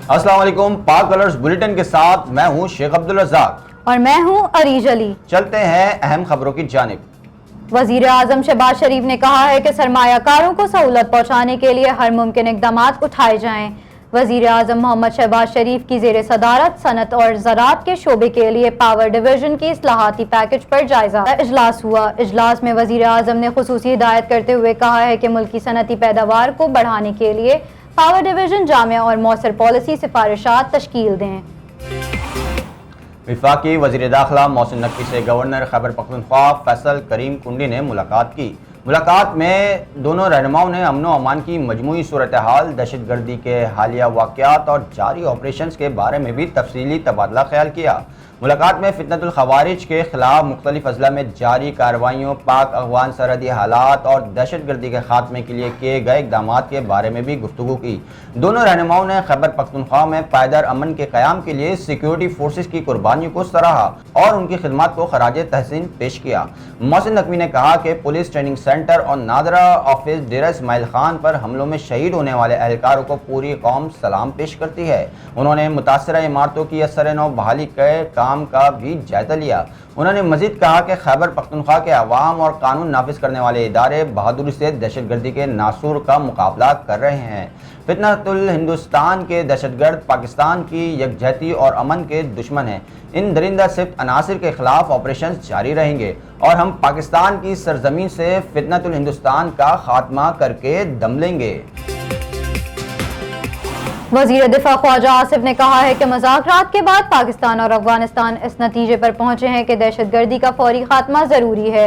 अस्सलाम वालेकुम। पाक कलर्स बुलेटिन के साथ मैं हूं शेख अब्दुल रज़ाक और मैं हूं अरीज अली। चलते हैं अहम खबरों की जानिब। वजीर आजम शहबाज शरीफ ने कहा है कि सरमायाकारों को सहूलत पहुंचाने के लिए हर मुमकिन इक़दाम उठाए जाएं। वजीर आजम मोहम्मद शहबाज शरीफ की ज़ेर सदारत सनत और ज़राअत के शोबे के लिए पावर डिवीजन की इस्लाहाती पैकेज पर जायजा इजलास हुआ। इजलास में वजीर आजम ने खुसूसी हिदायत करते हुए कहा है कि मुल्की सनती पैदावार को बढ़ाने के लिए पावर डिवीजन जामिया और मौसर पॉलिसी सिफारिशात तश्कील दें। वफाकी वज़ीर दाखिला मोहसिन नकवी से गवर्नर खैबर पख्तूनख्वा फैसल करीम कुंडी ने मुलाकात की। मुलाकात में दोनों रहनुमाओं ने अमन व अमान की मजमूई सूरत हाल, दहशत गर्दी के हालिया वाक़यात और जारी ऑपरेशंस के बारे में भी तफसीली तबादला ख्याल किया। मुलाकात में फितनतुल खवारिज के खिलाफ मुख्तलिफ अजला में जारी कार्रवाइयों, पाक अफगान सरहदी हालात और दहशत गर्दी के खात्मे के लिए किए गए इक़दाम के बारे में भी गुफ्तगू की। दोनों रहनुमाओं ने खैबर पख्तूनख्वा में पायदार अमन के क़याम के लिए सिक्योरिटी फोर्सेस की कुर्बानियों को सराहा और उनकी खिदमत को खराज तहसीन पेश किया। मोहसिन नकवी ने कहा कि पुलिस ट्रेनिंग सेंटर और नादरा ऑफिस डेरा इस्माइल खान पर हमलों में शहीद होने वाले एहलकारों को पूरी कौम सलाम पेश करती है। उन्होंने मुतासरा इमारतों की असर नौ बहाली के काम का भी जायजा लिया। उन्होंने मजीद कहा कि खैबर पख्तूनख्वा के अवाम और कानून नाफिज करने वाले इदारे बहादुरी से दहशत गर्दी के नासूर का मुकाबला कर रहे हैं। फितनतुल हिंदुस्तान के दहशतगर्द पाकिस्तान की यकजहती और अमन के दुश्मन हैं। इन दरिंदा सिफ्त अनासिर के खिलाफ ऑपरेशन जारी रहेंगे और हम पाकिस्तान की सरजमीन से फितनतुल हिंदुस्तान का खात्मा करके दम लेंगे। वज़ीर दिफा ख्वाजा आसिफ ने कहा है कि मुज़ाकरात के बाद पाकिस्तान और अफगानिस्तान इस नतीजे पर पहुंचे हैं कि दहशतगर्दी का फौरी खात्मा ज़रूरी है।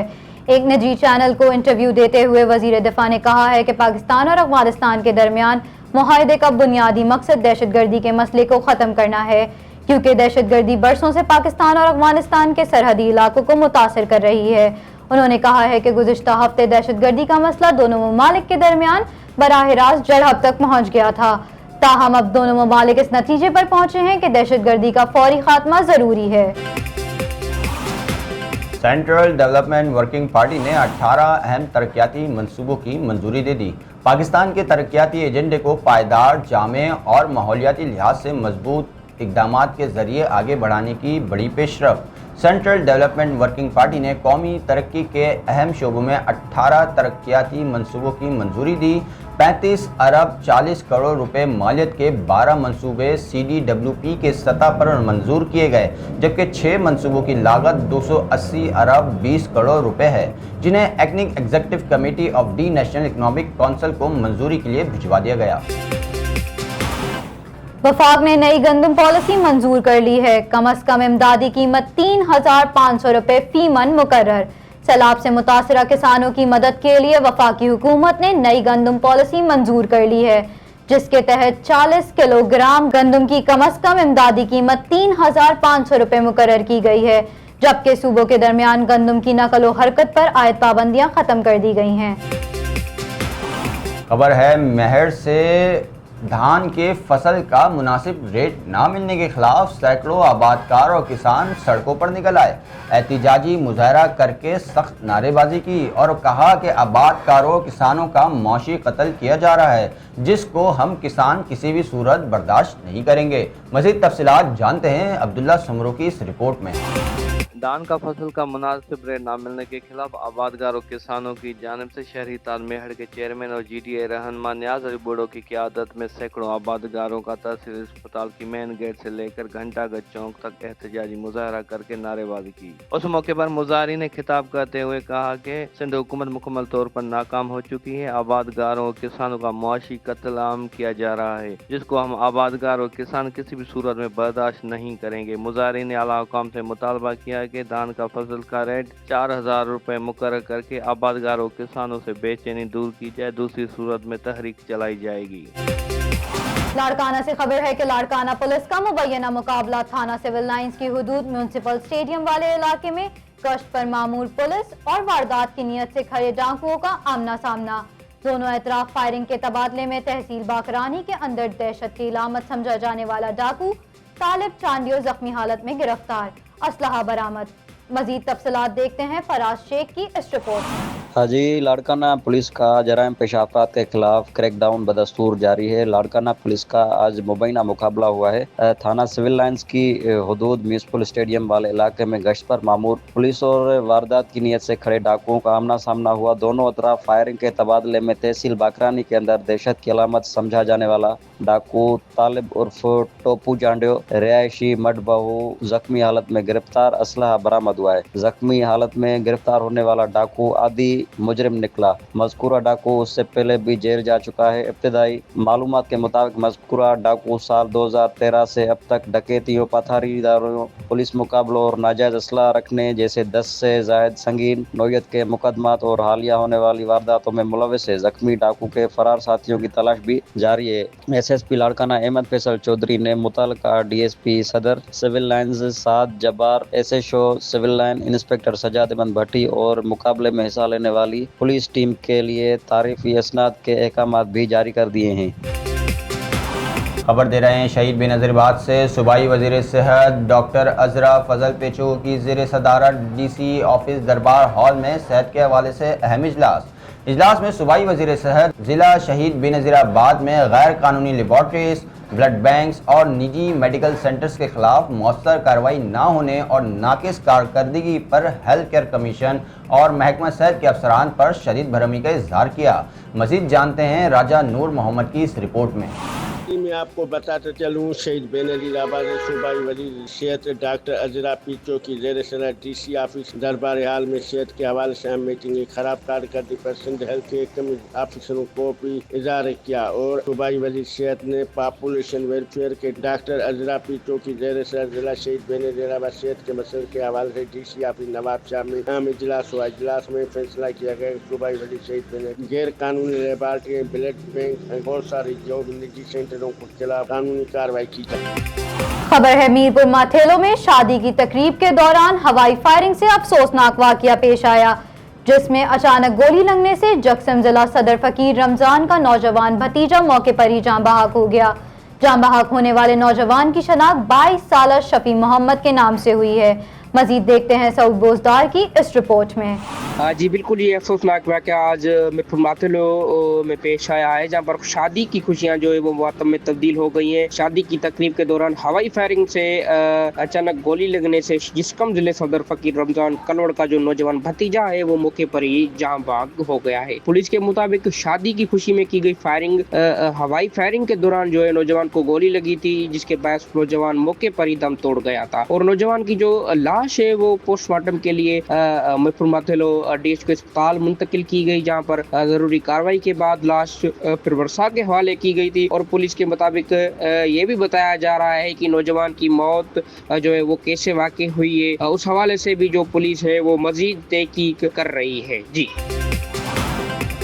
एक निजी चैनल को इंटरव्यू देते हुए वज़ीर दिफा ने कहा है कि पाकिस्तान और अफगानिस्तान के दरमियान मुआहदे का बुनियादी मकसद दहशतगर्दी के मसले को ख़त्म करना है, क्योंकि दहशतगर्दी बरसों से पाकिस्तान और अफगानिस्तान के सरहदी इलाकों को मुतासर कर रही है। उन्होंने कहा है कि गुज़िश्ता हफ्ते दहशतगर्दी का मसला दोनों ममालिक के दरमियान बराह रास्त जड़हब तक पहुँच गया था, ताहम अब दोनों ममालिक इस नतीजे पर पहुंचे हैं कि दहशतगर्दी का फौरी खात्मा जरूरी है। सेंट्रल डेवलपमेंट वर्किंग पार्टी ने 18 अहम तरक्याती मंसूबों की मंजूरी दे दी। पाकिस्तान के तरक्याती एजेंडे को पायदार, जामे और माहौलियाती लिहाज से मजबूत इक़दाम के ज़रिए आगे बढ़ाने की बड़ी पेशरफ। सेंट्रल डेवलपमेंट वर्किंग पार्टी ने कौमी तरक्की के अहम शोबों में 18 तरक्याती मंसूबों की मंजूरी दी। 35 अरब 40 करोड़ रुपए मालियत के 12 मंसूबे CDWP के सतह पर मंजूर किए गए, जबकि 6 मंसूबों की लागत 280 अरब 20 करोड़ रुपए है, जिन्हें एक्निक executive committee of the national economic council को मंजूरी के लिए भिजवा दिया गया। वफाक ने नई गंदम पॉलिसी मंजूर कर ली है। कम अज कम इमदादी कीमत 3,500 रुपए फी मन मुकर्रर। सैलाब से मुतासरा किसानों की मदद के लिए वफाकी हुकूमत ने नई गंदम पॉलिसी मंजूर कर ली है, जिसके तहत 40 किलोग्राम गंदम की कम अज कम इमदादी कीमत 3,500 रुपए मुकर्रर की गई है, जबकि सूबों के दरमियान गंदम की नकल व हरकत पर आयद पाबंदियां खत्म कर दी गई हैं। खबर है मेहर से धान के फसल का मुनासिब रेट ना मिलने के खिलाफ सैकड़ों आबादकार और किसान सड़कों पर निकल आए। एहतिजाजी मुजाहरा करके सख्त नारेबाजी की और कहा कि आबादकारों किसानों का मौशी कत्ल किया जा रहा है, जिसको हम किसान किसी भी सूरत बर्दाश्त नहीं करेंगे। मज़ीद तफसीलात जानते हैं अब्दुल्ला समरू की इस रिपोर्ट में। धान का फसल का मुनासिब रेट न मिलने के खिलाफ आबादगार और किसानों की जानिब से शहरी तालमेहड़ के चेयरमैन और GDA रहनुमा नियाज अली बूढ़ो की क़यादत में सैकड़ों आबादगारों का तहसील अस्पताल की मेन गेट से लेकर घंटागढ़ चौक तक एहतजाजी मुजाहरा करके नारेबाजी की। उस मौके पर मुजाहरीन ने खिताब करते हुए कहा कि सिंध हुकूमत मुकम्मल तौर पर नाकाम हो चुकी है। आबादगारों और किसानों का मुआशी कत्ल आम किया जा रहा है, जिसको हम आबादगार और किसान किसी भी सूरत में बर्दाश्त नहीं करेंगे। मुजाहरीन ने आला हुकाम से मुतालबा किया कि धान का फसल का रेट 4,000 रुपए मुकर्रर करके आबादगारों किसानों से बेचैनी दूर की जाए, दूसरी सूरत में तहरीक चलाई जाएगी। लाड़काना से खबर है कि लाड़काना पुलिस का मुबैना मुकाबला थाना सिविल लाइंस की हुदूद म्यूनसिपल स्टेडियम वाले इलाके में गश्त पर मामूर पुलिस और वारदात की नीयत से खड़े डाकुओं का आमना सामना। दोनों एतराफ फायरिंग के तबादले में तहसील बाकरानी के अंदर दहशत की इलामत समझा जाने वाला डाकू तालिब चांदियो जख्मी हालत में गिरफ्तार, असलहा बरामद। मजीद तफसीलात देखते हैं फराज शेख की इस रिपोर्ट में। हाँ जी, लाड़काना पुलिस का जराइम पेशा अफराद के खिलाफ क्रैकडाउन बदस्तूर जारी है। लाड़काना पुलिस का आज मुबैना मुकाबला हुआ है। थाना सिविल लाइंस की हदूद म्यूनसिपल स्टेडियम वाले इलाके में गश्त पर मामूर पुलिस और वारदात की नीयत से खड़े डाकुओं का आमना सामना हुआ। दोनों अतराफ फायरिंग के तबादले में तहसील बाकरानी के अंदर दहशत की अलामत समझा जाने वाला डाकू तालिब उर्फ टोपू जांडियो रिहायशी मडबहू जख्मी हालत में गिरफ्तार, असलहा बरामद हुआ है। जख्मी हालत में गिरफ्तार होने वाला डाकू आदि मुजरिम निकला। मज़कूरा डाकू उससे पहले भी जेल जा चुका है। इब्तिदाई मालूमात के मुताबिक मज़कूरा डाकू साल 2013 से अब तक डकैतियों, पथारीदारों, पुलिस मुकाबलों और नाजायज असला रखने जैसे 10 से ज़ायद संगीन नौयत के मुकदमात और हालिया होने वाली वारदातों में मुलविस है। जख्मी डाकू के फरार साथियों की तलाश भी जारी है। SSP लाड़काना अहमद फैसल चौधरी ने मुतल्लिका DSP Sadar civil lines Saad Jabbar, SHO civil line inspector Sajjad Ahmad Bhatti और मुकाबले में हिस्सा लेने वाली पुलिस टीम के लिए तारीफी असनाद के अहकामात भी जारी कर दिए हैं। खबर दे रहे हैं शहीद बेनज़ीराबाद से। सूबाई वज़ीर सेहत डॉक्टर अजरा फजल पेचो की ज़ेर सदारत DC ऑफिस दरबार हॉल में सेहत के हवाले से अहम इजलास में सूबाई वज़ीर सेहत ज़िला शहीद बेनज़ीराबाद में गैर कानूनी लेबॉर्ट्रीज, ब्लड बैंक्स और निजी मेडिकल सेंटर्स के खिलाफ मौसर कार्रवाई ना होने और नाकिस कारकर्दगी पर हेल्थ केयर कमीशन और महकमा सेहत के अफसरान पर शदीद भरमी का इजहार किया। मज़ीद जानते हैं राजा नूर मोहम्मद की इस रिपोर्ट में। मैं आपको बताते चलूँ, शहीद बेनज़ीराबाद सूबाई वज़ीर सेहत डॉक्टर अजरा पीचो की ज़ेर सदारत DC ऑफिस दरबार हाल में सेहत के हवाले से मीटिंग खराब कारकर्दगी पर सिंध हेल्थ के ऑफिसरों को भी इज़हार किया और सूबाई वज़ीर सेहत ने पॉपुलेशन वेलफेयर के डॉक्टर अजरा पीचो की ज़ेर सदारत जिला शहीद बेनज़ीराबाद सेहत के मसले के हवाले से DC ऑफिस नवाब शाह में अहम इजलास हुआ। इजलास में फैसला किया गया सूबाई वज़ीर शहीद गैर कानूनी लेबॉर्ट्री, ब्लड बैंक, बहुत सारी जो निजी सेंटर को खिलाफ कानूनी कार्रवाई की जाए। खबर है मीरपुर माथेलो में शादी की तकरीब के दौरान हवाई फायरिंग से अफसोसनाक वाकया पेश आया, जिसमें अचानक गोली लगने से जक्सम जिला सदर फकीर रमजान का नौजवान भतीजा मौके पर ही जान बहक हो गया। जान बहक होने वाले नौजवान की शनाख्त 22 साल शफी मोहम्मद के नाम से हुई है। मजीद देखते हैं सऊद बोजदार की इस रिपोर्ट में। जी बिल्कुल, ये अफसोसनाक वाक़या आज मीरपुर माथेलो में पेश आया है, जहाँ पर शादी की खुशियाँ जो है वो मातम में तब्दील हो गई हैं। शादी की तकरीब के दौरान हवाई फायरिंग से अचानक गोली लगने से जिस्कम जिले सदर फकीर रमजान कलवड़ का जो नौजवान भतीजा है वो मौके पर ही जान बहक हो गया है। पुलिस के मुताबिक शादी की खुशी में की गई फायरिंग, हवाई फायरिंग के दौरान जो है नौजवान को गोली लगी थी, जिसके बायस नौजवान मौके पर ही दम तोड़ गया था और नौजवान की जो लाश है वो पोस्टमार्टम के लिए मीरपुर माथेलो DHQ अस्पताल मुंतकिल की गई, जहाँ पर जरूरी कार्रवाई के बाद लाश फिर वर्षा के हवाले की गई थी। और पुलिस के मुताबिक ये भी बताया जा रहा है कि नौजवान की मौत जो है वो कैसे वाक़ई हुई है, उस हवाले से भी जो पुलिस है वो मजीद तहकीक कर रही है। जी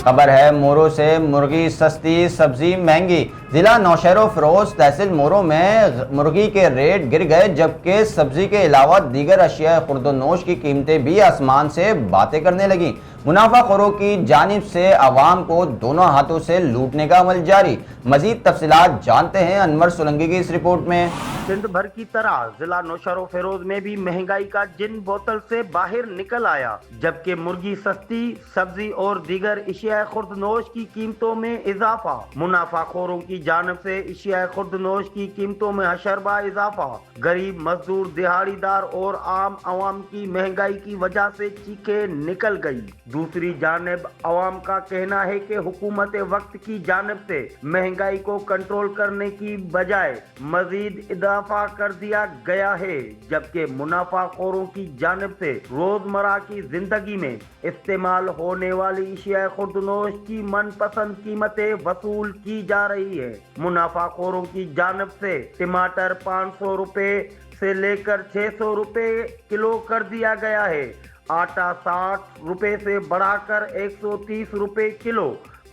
खबर है मोरो से। मुर्गी सस्ती, सब्जी महंगी। जिला नौशहरो फरोज तहसील मोरो में मुर्गी के रेट गिर गए, जबकि सब्जी के अलावा दीगर अशिया खुर्दोनोश की कीमतें भी आसमान से बातें करने लगी। मुनाफाखोरों की जानिब से आवाम को दोनों हाथों से लूटने का अमल जारी। मजीद तफसीलात जानते हैं अनवर सोलंकी की इस रिपोर्ट में। सिंध भर की तरह जिला नौशहरो फेरोज में भी महंगाई का जिन बोतल से बाहर निकल आया, जबकि मुर्गी सस्ती, सब्जी और दीगर इशिया खुर्दनोश की कीमतों में इजाफा। मुनाफाखोरों की जानिब से इशिया खुर्दनोश की कीमतों में हशरबा इजाफा। गरीब मजदूर, दिहाड़ीदार और आम आवाम की महंगाई की वजह से चीखें निकल गई। दूसरी जानिब अवाम का कहना है कि हुकूमत वक्त की जानिब से महंगाई को कंट्रोल करने की बजाय मजीद इजाफा कर दिया गया है, जबकि मुनाफाखोरों की जानिब से रोजमर्रा की जिंदगी में इस्तेमाल होने वाली इशिया खुर्दनोश की मनपसंद कीमतें वसूल की जा रही है। मुनाफाखोरों की जानिब से टमाटर 500 रुपए से लेकर 600 रुपए किलो कर दिया गया है। आटा 60 रुपए से बढ़ाकर 130 रुपए किलो,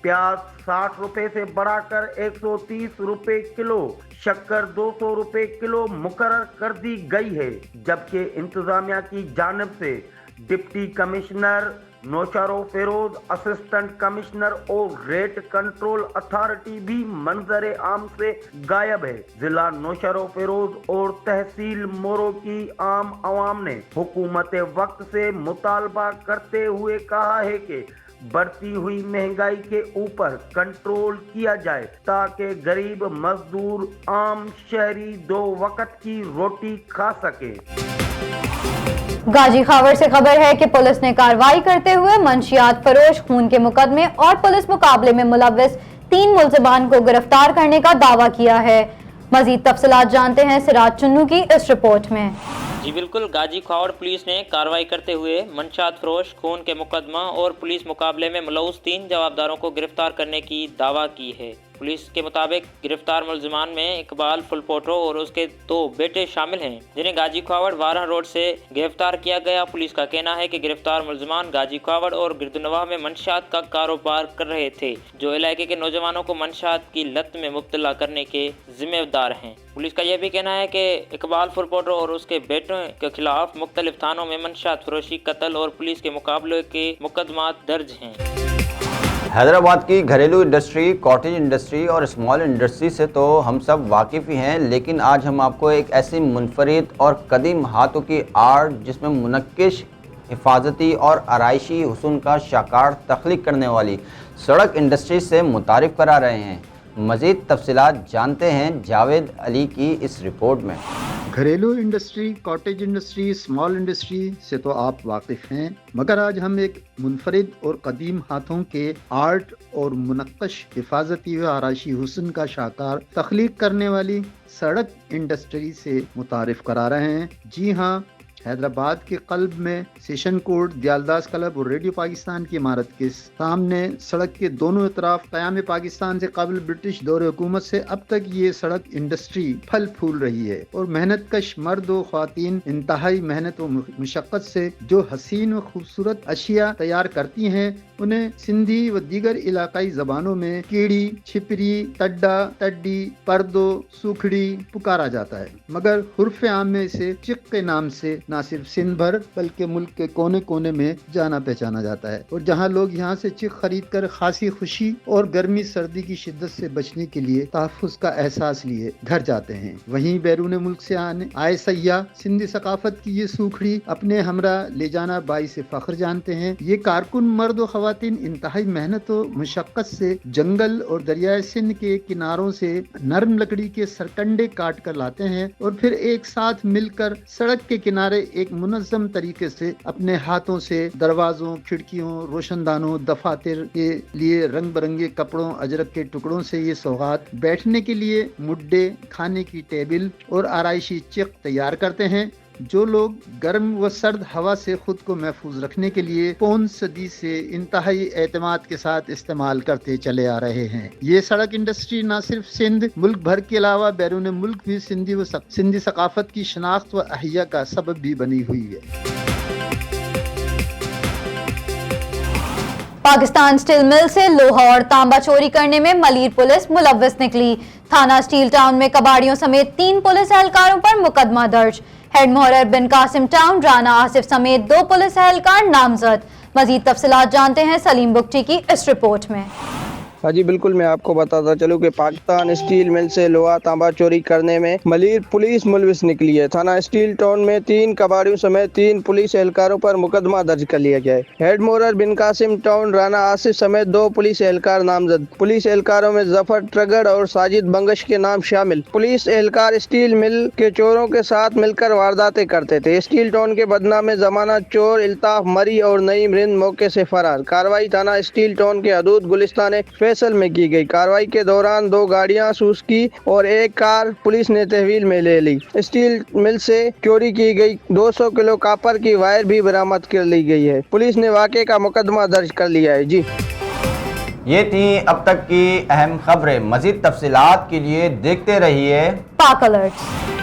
प्याज 60 रुपए से बढ़ाकर 130 रुपए किलो, शक्कर 200 रुपए किलो मुकर्रर कर दी गई है। जबकि इंतजामिया की जानिब से deputy commissioner Naushahro Feroz, assistant commissioner और रेट कंट्रोल अथॉरिटी भी मंजर आम से गायब है। जिला नौशहरो फेरोज और तहसील मोरो की आम आवाम ने हुकूमत वक्त से मुतालबा करते हुए कहा है कि बढ़ती हुई महंगाई के ऊपर कंट्रोल किया जाए ताकि गरीब मजदूर आम शहरी 2 वक्त की रोटी खा सके। गाजी खावर से खबर है कि पुलिस ने कार्रवाई करते हुए मंशियात फरोश खून के मुकदमे और पुलिस मुकाबले में मुलव्विस 3 मुल्जिमान को गिरफ्तार करने का दावा किया है। मजीद तफसीलात जानते हैं सिराज चुन्नू की इस रिपोर्ट में। जी बिल्कुल, गाजी खावर पुलिस ने कार्रवाई करते हुए मंशात फरोश खून के मुकदमा और पुलिस मुकाबले में मुलव्विस 3 जवाबदारों को गिरफ्तार करने की दावा की है। पुलिस के मुताबिक गिरफ्तार मुलजिमान में इकबाल फुलपोटो और उसके 2 बेटे शामिल हैं, जिन्हें गाजी खावर वाराह रोड से गिरफ्तार किया गया। पुलिस का कहना है कि गिरफ्तार मुलजिमान गाजी खावर और गिरदनवाह में मंशात का कारोबार कर रहे थे, जो इलाके के नौजवानों को मंशात की लत में मुब्तला करने के जिम्मेदार हैं। पुलिस का यह भी कहना है कि इकबाल फुलपोटो और उसके बेटों के खिलाफ मुख्तलिफ थानों में मंशात फरोशी, कत्ल और पुलिस के मुकाबले के मुकदमात दर्ज हैं। हैदराबाद की घरेलू इंडस्ट्री, कॉटेज इंडस्ट्री और स्मॉल इंडस्ट्री से तो हम सब वाकिफ़ ही हैं, लेकिन आज हम आपको एक ऐसी मुनफरिद और कदीम हाथों की आर्ट जिसमें मुनक्किश, हिफाजती और आराइशी हुस्न का शाकार तख्लीक करने वाली सड़क इंडस्ट्री से मुतारिफ करा रहे हैं। मज़ीद तफसीलात जानते हैं जावेद अली की इस रिपोर्ट में। घरेलू industry, cottage industry, small industry से तो आप वाकिफ़ हैं, मगर आज हम एक मुनफरिद और कदीम हाथों के आर्ट और मुनक्कश, हिफाजती व आराइशी हुस्न का शाकार तख्लीक करने वाली सड़क इंडस्ट्री से मुतारिफ करा रहे हैं। जी हाँ, हैदराबाद के कल्ब में सेशन कोर्ट, दयालदास क्लब और रेडियो पाकिस्तान की इमारत के सामने सड़क के दोनों तरफ क़याम पाकिस्तान से कबल ब्रिटिश दौर हुकूमत से अब तक ये सड़क इंडस्ट्री फल फूल रही है और मेहनत कश मर्द व ख्वातीन इंतहाई मेहनत व मुशक्क़त से जो हसीन व खूबसूरत अशिया तैयार करती हैं, उन्हें सिंधी व दीगर इलाकाई ज़बानों में कीड़ी, छिपरी, तड्डा, तड्डी, पर्दो, सूखड़ी पुकारा जाता है, मगर हुर्फ आम में इसे चिक के नाम से न सिर्फ सिंध भर बल्कि मुल्क के कोने कोने में जाना पहचाना जाता है। और जहाँ लोग यहाँ से चिक खरीद कर खासी खुशी और गर्मी सर्दी की शिद्दत से बचने के लिए तहफ़्फ़ुज़ का एहसास लिए घर जाते हैं, वहीं बैरून मुल्क से आए सयाह सिंधी सकाफत की ये सूखड़ी अपने हमरा ले जाना बाइस फ़ख्र जानते हैं। ये कारकुन मर्द व ख़वातीन इंतहाई मेहनत व मुशक्क़त से जंगल और दरियाए सिंध के किनारों से नरम लकड़ी के सरकंडे काट कर लाते हैं और फिर एक साथ मिलकर सड़क के किनारे एक मुनज़्ज़म तरीके से अपने हाथों से दरवाजों, खिड़कियों, रोशनदानों, दफातर के लिए रंग बिरंगे कपड़ों, अजरक के टुकड़ों से ये सौगात, बैठने के लिए मुड्डे, खाने की टेबल और आराइशी चिक तैयार करते हैं, जो लोग गर्म व सर्द हवा से खुद को महफूज रखने के लिए 5 सदी से इंतहाई एतमाद के साथ इस्तेमाल करते चले आ रहे हैं। ये सड़क इंडस्ट्री न सिर्फ सिंध मुल्क भर के अलावा बैरून मुल्क भी सिंधी सकाफत की शनाख्त व अहिया का सबब भी बनी हुई है। पाकिस्तान स्टील मिल से लोहा और तांबा चोरी करने में मलीर पुलिस मुलव्विस निकली। थाना स्टील टाउन में कबाड़ियों समेत 3 पुलिस एहलकारों पर मुकदमा दर्ज। हेड मोहर्रर बिन कासिम टाउन राना आसिफ समेत 2 पुलिस एहलकार नामजद। मजीद तफसीलात जानते हैं सलीम बुगटी की इस रिपोर्ट में। हाँ जी बिल्कुल, मैं आपको बताता चलूँ कि पाकिस्तान स्टील मिल से लोहा तांबा चोरी करने में मलीर पुलिस मुलविस निकली है। थाना स्टील टाउन में 3 कबाड़ियों समेत 3 पुलिस एहलकारों पर मुकदमा दर्ज कर लिया गया है। हेड मोहर्रर बिन कासिम टाउन राना आसिफ समेत 2 पुलिस एहलकार नामजद। पुलिस एहलकारों में जफर ट्रगड़ और साजिद बंगश के नाम शामिल। पुलिस एहलकार स्टील मिल के चोरों के साथ मिलकर वारदातें करते थे। स्टील टाउन के बदनामे जमाना चोर इल्ताफ मरी और नईम रिंद मौके से फरार। कार्रवाई थाना स्टील टाउन के हदूद गुलिस्तान फैसल में की गई। कार्रवाई के दौरान 2 गाड़ियां सुजुकी और 1 कार पुलिस ने तहवील में ले ली। स्टील मिल से चोरी की गई 200 किलो कापर की वायर भी बरामद कर ली गई है। पुलिस ने वाक़े का मुकदमा दर्ज कर लिया है। जी, ये थी अब तक की अहम खबरें। मजीद तफसीलात के लिए देखते रहिए पाक अलर्ट्स।